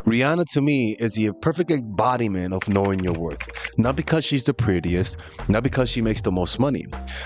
Rihanna to me is the perfect embodiment of knowing your worth. Not because she's the prettiest, not because she makes the most money,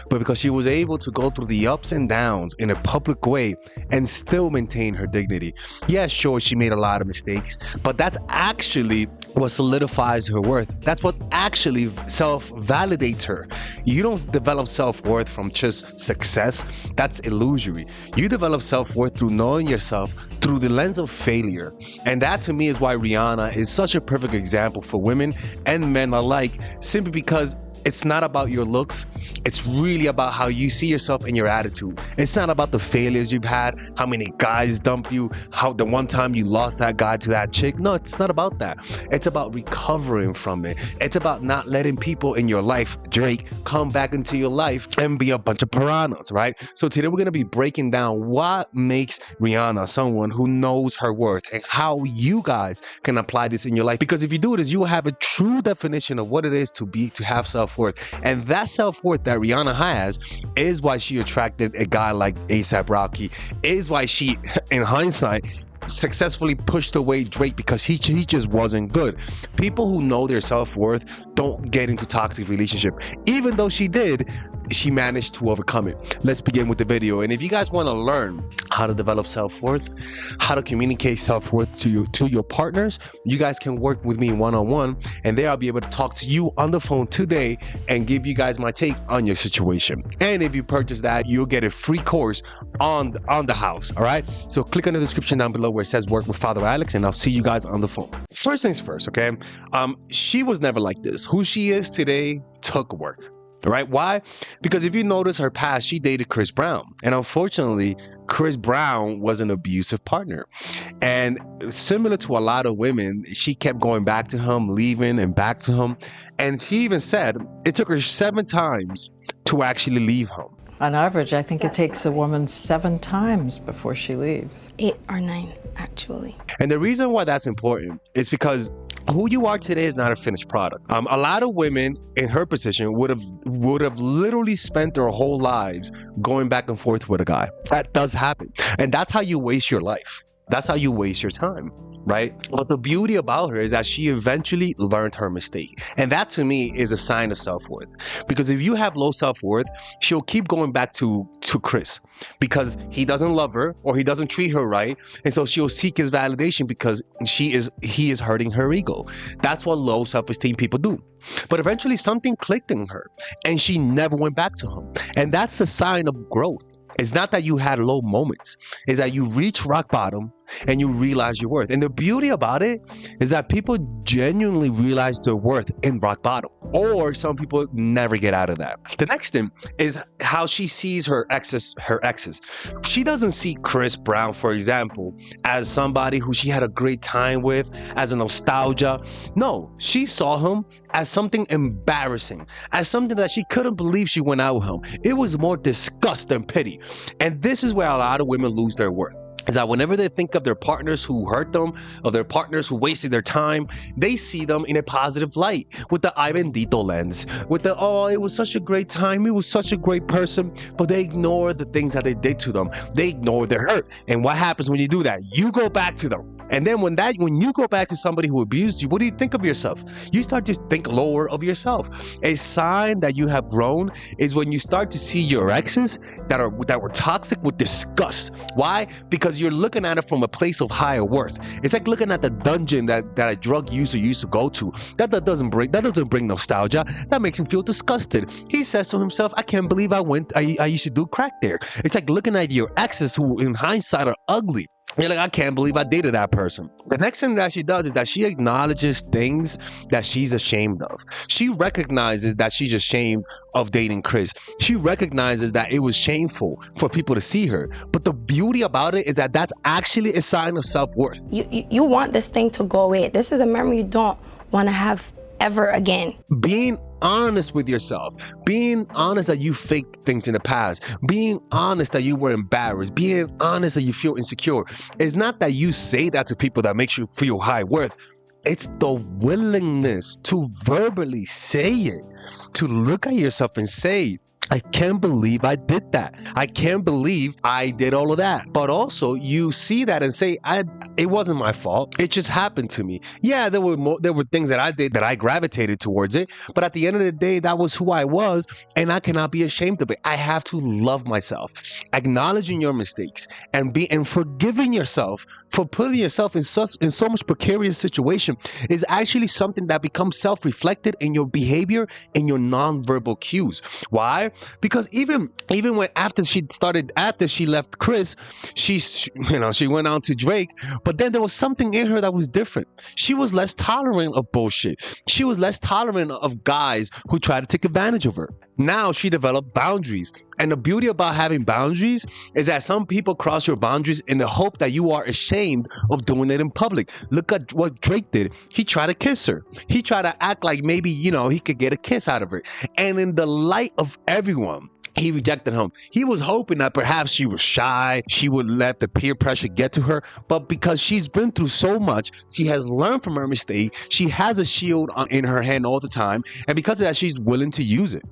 but because she was able to go through the ups and downs in a public way and still maintain her dignity. Yeah, sure, she made a lot of mistakes, but that's actually what solidifies her worth. That's what actually self-validates her. You don't develop self-worth from just success. That's illusory. You develop self-worth through knowing yourself through the lens of failure. And that to me is why Rihanna is such a perfect example for women and men alike, simply because it's not about your looks. It's really about how you see yourself and your attitude. It's not about the failures you've had, how many guys dumped you, how the one time you lost that guy to that chick. No, it's not about that. It's about recovering from it. It's about not letting people in your life, Drake, come back into your life and be a bunch of piranhas, right? So today we're going to be breaking down what makes Rihanna someone who knows her worth and how you guys can apply this in your life. Because if you do this, you will have a true definition of what it is to have self-worth. And that self-worth that Rihanna has is why she attracted a guy like A$AP Rocky, is why she, in hindsight, successfully pushed away Drake because he just wasn't good. People who know their self-worth don't get into toxic relationship. Even though she did, she managed to overcome it. Let's begin with the video. And if you guys want to learn how to develop self-worth, how to communicate self-worth to your partners, you guys can work with me one-on-one, and there I'll be able to talk to you on the phone today and give you guys my take on your situation. And if you purchase that, you'll get a free course on the house. All right, so click on the description down below where it says work with Father Alex, and I'll see you guys on the phone. First things first, okay? She was never like this. Who she is today took work. Right? Why? Because if you notice her past, she dated Chris Brown. And unfortunately, Chris Brown was an abusive partner. And similar to a lot of women, she kept going back to him, leaving and back to him. And she even said it took her 7 times to actually leave him. On average, I think it takes a woman 7 times before she leaves. 8 or 9, actually. And the reason why that's important is because who you are today is not a finished product. A lot of women in her position would have literally spent their whole lives going back and forth with a guy. That does happen. And that's how you waste your life. That's how you waste your time. Right? But the beauty about her is that she eventually learned her mistake. And that to me is a sign of self-worth. Because if you have low self-worth, she'll keep going back to Chris because he doesn't love her or he doesn't treat her right. And so she'll seek his validation because he is hurting her ego. That's what low self-esteem people do. But eventually something clicked in her and she never went back to him. And that's the sign of growth. It's not that you had low moments. It's that you reach rock bottom and you realize your worth. And the beauty about it is that people genuinely realize their worth in rock bottom. Or some people never get out of that. The next thing is how she sees her exes. She doesn't see Chris Brown, for example, as somebody who she had a great time with, as a nostalgia. No, she saw him as something embarrassing, as something that she couldn't believe she went out with him. It was more disgust than pity. And this is where a lot of women lose their worth. Is that whenever they think of their partners who hurt them, of their partners who wasted their time, they see them in a positive light with the ay bendito lens, with the, oh, it was such a great time, he was such a great person, but they ignore the things that they did to them. They ignore their hurt. And what happens when you do that? You go back to them. And then when you go back to somebody who abused you, what do you think of yourself? You start to think lower of yourself. A sign that you have grown is when you start to see your exes that were toxic with disgust. Why? Because you're looking at it from a place of higher worth. It's like looking at the dungeon that a drug user used to go to. That doesn't bring nostalgia. That makes him feel disgusted. He says to himself, I can't believe I used to do crack there. It's like looking at your exes who in hindsight are ugly. You're like, I can't believe I dated that person. The next thing that she does is that she acknowledges things that she's ashamed of. She recognizes that she's ashamed of dating Chris. She recognizes that it was shameful for people to see her. But the beauty about it is that that's actually a sign of self-worth. You want this thing to go away. This is a memory you don't want to have ever again. Being honest with yourself, being honest that you faked things in the past, being honest that you were embarrassed, being honest that you feel insecure. It's not that you say that to people that makes you feel high worth. It's the willingness to verbally say it, to look at yourself and say, I can't believe I did that. I can't believe I did all of that. But also, you see that and say, it wasn't my fault. It just happened to me. Yeah, there were things that I did that I gravitated towards it. But at the end of the day, that was who I was, and I cannot be ashamed of it. I have to love myself, acknowledging your mistakes, and forgiving yourself for putting yourself in so much precarious situation is actually something that becomes self-reflected in your behavior and your nonverbal cues. Why? Because even when after she left Chris, she went on to Drake, but then there was something in her that was different. She was less tolerant of bullshit. She was less tolerant of guys who tried to take advantage of her. Now she developed boundaries. And the beauty about having boundaries is that some people cross your boundaries in the hope that you are ashamed of doing it in public. Look at what Drake did. He tried to kiss her. He tried to act like maybe, he could get a kiss out of her. And in the light of everyone, he rejected him. He was hoping that perhaps she was shy, she would let the peer pressure get to her, but because she's been through so much, she has learned from her mistake, she has a shield in her hand all the time, and because of that, she's willing to use it.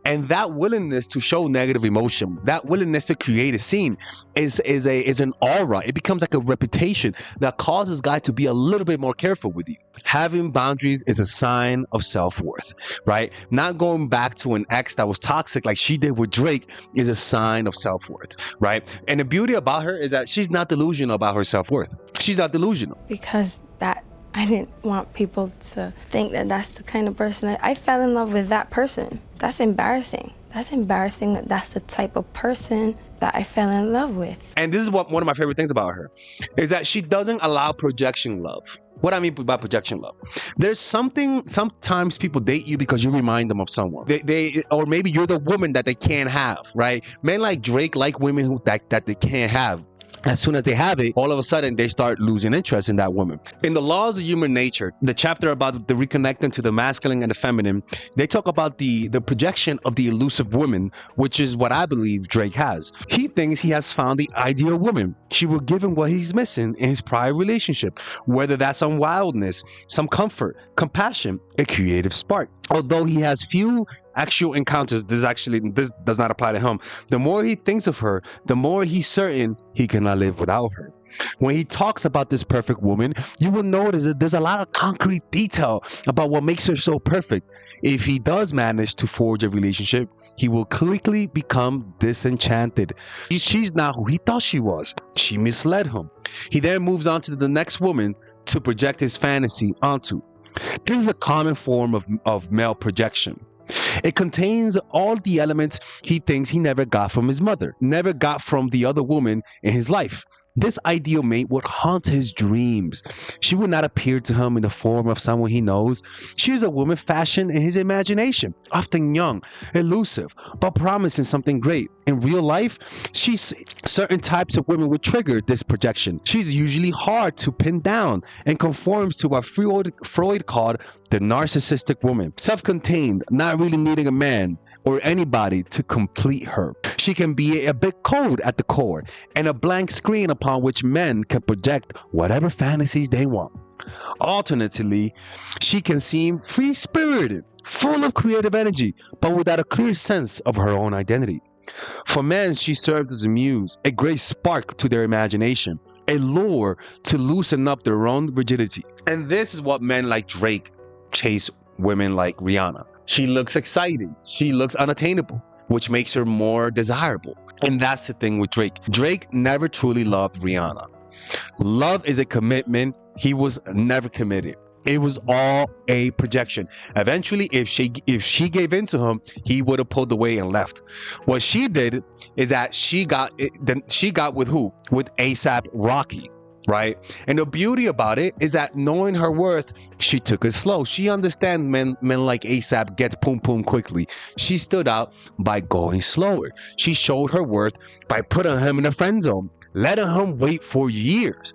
And that willingness to show negative emotion, that willingness to create a scene is an aura. It becomes like a reputation that causes guys to be a little bit more careful with you. Having boundaries is a sign of self-worth, right? Not going back to an ex that was toxic like she did with Drake is a sign of self-worth, right? And the beauty about her is that she's not delusional about her self-worth. She's not delusional. Because I didn't want people to think that that's the kind of person I fell in love with that person. That's embarrassing. That's embarrassing that that's the type of person that I fell in love with. And this is one of my favorite things about her, is that she doesn't allow projection love. What I mean by projection love, there's sometimes people date you because you remind them of someone. Or maybe you're the woman that they can't have, right? Men like Drake like women that they can't have. As soon as they have it, all of a sudden they start losing interest in that woman. In the Laws of Human Nature, the chapter about the reconnecting to the masculine and the feminine, they talk about the projection of the elusive woman, which is what I believe Drake has. He thinks he has found the ideal woman. She will give him what he's missing in his prior relationship, whether that's some wildness, some comfort, compassion, a creative spark. Although he has few actual encounters, this does not apply to him. The more he thinks of her, the more he's certain he cannot live without her. When he talks about this perfect woman, you will notice that there's a lot of concrete detail about what makes her so perfect. If he does manage to forge a relationship, he will quickly become disenchanted. She's not who he thought she was. She misled him. He then moves on to the next woman to project his fantasy onto. This is a common form of male projection. It contains all the elements he thinks he never got from his mother, never got from the other woman in his life. This ideal mate would haunt his dreams. She would not appear to him in the form of someone he knows. She is a woman fashioned in his imagination, often young, elusive, but promising something great. In real life, certain types of women would trigger this projection. She's usually hard to pin down and conforms to what Freud called the narcissistic woman. Self-contained, not really needing a man or anybody to complete her. She can be a bit cold at the core and a blank screen upon which men can project whatever fantasies they want. Alternatively, she can seem free-spirited, full of creative energy, but without a clear sense of her own identity. For men, she serves as a muse, a great spark to their imagination, a lure to loosen up their own rigidity. And this is what men like Drake chase women like Rihanna. She looks exciting. She looks unattainable, which makes her more desirable. And that's the thing with Drake. Drake never truly loved Rihanna. Love is a commitment. He was never committed. It was all a projection. Eventually, if she gave in to him, he would have pulled away and left. What she did is that she got with who? With ASAP Rocky. Right? And the beauty about it is that knowing her worth, she took it slow. She understands men like ASAP gets boom boom quickly. She stood out by going slower. She showed her worth by putting him in a friend zone, letting him wait for years,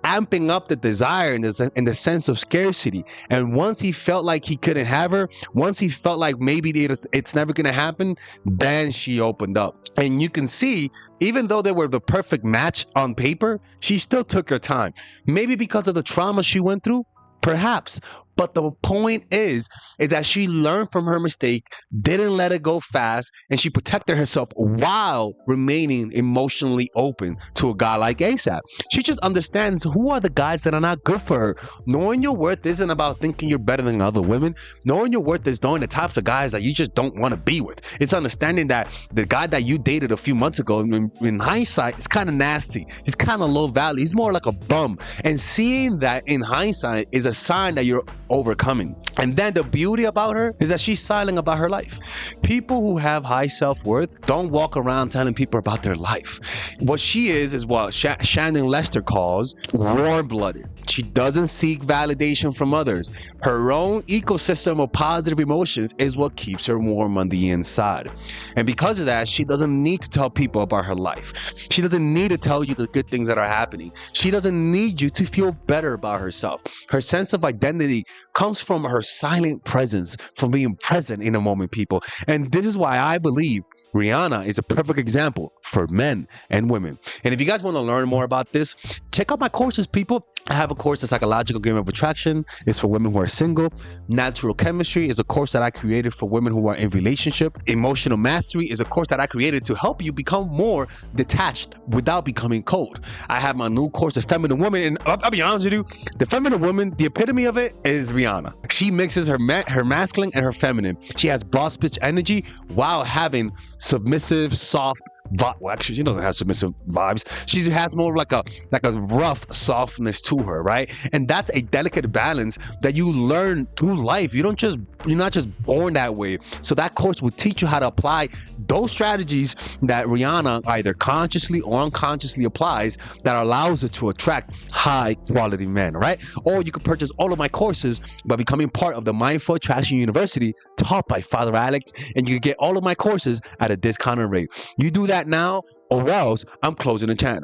amping up the desire and the sense of scarcity. And once he felt like he couldn't have her, once he felt like maybe it's never going to happen, then she opened up. And you can see, even though they were the perfect match on paper, she still took her time. Maybe because of the trauma she went through, perhaps, But the point is that she learned from her mistake, didn't let it go fast, and she protected herself while remaining emotionally open to a guy like ASAP. She just understands who are the guys that are not good for her. Knowing your worth isn't about thinking you're better than other women. Knowing your worth is knowing the types of guys that you just don't want to be with. It's understanding that the guy that you dated a few months ago, in hindsight, is kind of nasty. He's kind of low value. He's more like a bum. And seeing that in hindsight is a sign that you're overcoming. And then the beauty about her is that she's silent about her life. People who have high self-worth don't walk around telling people about their life. What she is what Shannon Lester calls warm-blooded. She doesn't seek validation from others. Her own ecosystem of positive emotions is what keeps her warm on the inside. And because of that, she doesn't need to tell people about her life. She doesn't need to tell you the good things that are happening. She doesn't need you to feel better about herself. Her sense of identity comes from her silent presence, from being present in a moment, people. And this is why I believe Rihanna is a perfect example for men and women. And if you guys want to learn more about this, check out my courses, people. I have a course, The Psychological Game of Attraction. It's for women who are single. Natural Chemistry is a course that I created for women who are in relationship. Emotional Mastery is a course that I created to help you become more detached without becoming cold. I have my new course, The Feminine Woman, and I'll be honest with you, the feminine woman, the epitome of it is Rihanna. She mixes her masculine and her feminine. She has boss bitch energy while having submissive, soft well, actually, she doesn't have submissive vibes. She has more like a rough softness to her, right? And that's a delicate balance that you learn through life. You're not just born that way. So that course will teach you how to apply those strategies that Rihanna either consciously or unconsciously applies that allows her to attract high quality men, right? Or you can purchase all of my courses by becoming part of the Mindful Attraction University taught by Father Alex, and you can get all of my courses at a discounted rate. You do that now, or else I'm closing the channel.